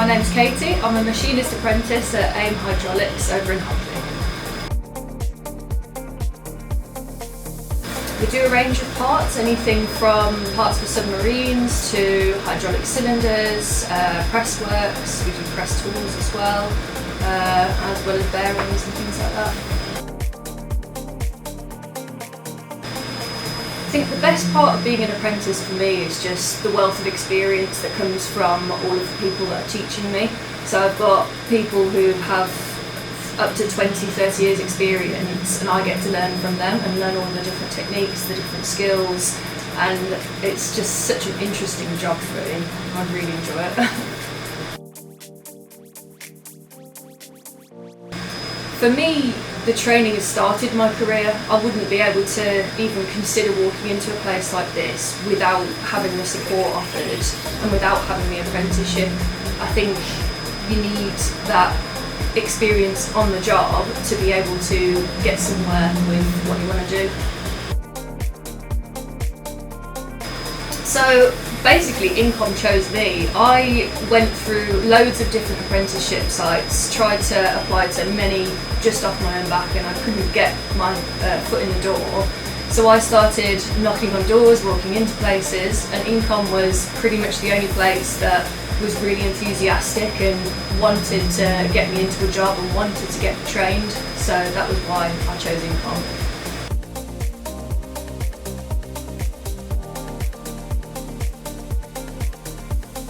name's Katie. I'm a machinist apprentice at AIM Hydraulics over in Huckley. We do a range of parts, anything from parts for submarines to hydraulic cylinders, press works, we do press tools as well as bearings and things like that. I think the best part of being an apprentice for me is just the wealth of experience that comes from all of the people that are teaching me. So I've got people who have up to 20-30 years experience, and I get to learn from them and learn all the different techniques, the different skills, and it's just such an interesting job for me. I really enjoy it. For me, the training has started my career. I wouldn't be able to even consider walking into a place like this without having the support offered and without having the apprenticeship. I think you need that experience on the job to be able to get somewhere with what you want to do. So basically In-Comm chose me. I went through loads of different apprenticeship sites, tried to apply to many just off my own back, and I couldn't get my foot in the door. So I started knocking on doors, walking into places, and In-Comm was pretty much the only place that was really enthusiastic and wanted to get me into a job and wanted to get me trained. So that was why I chose In-Comm.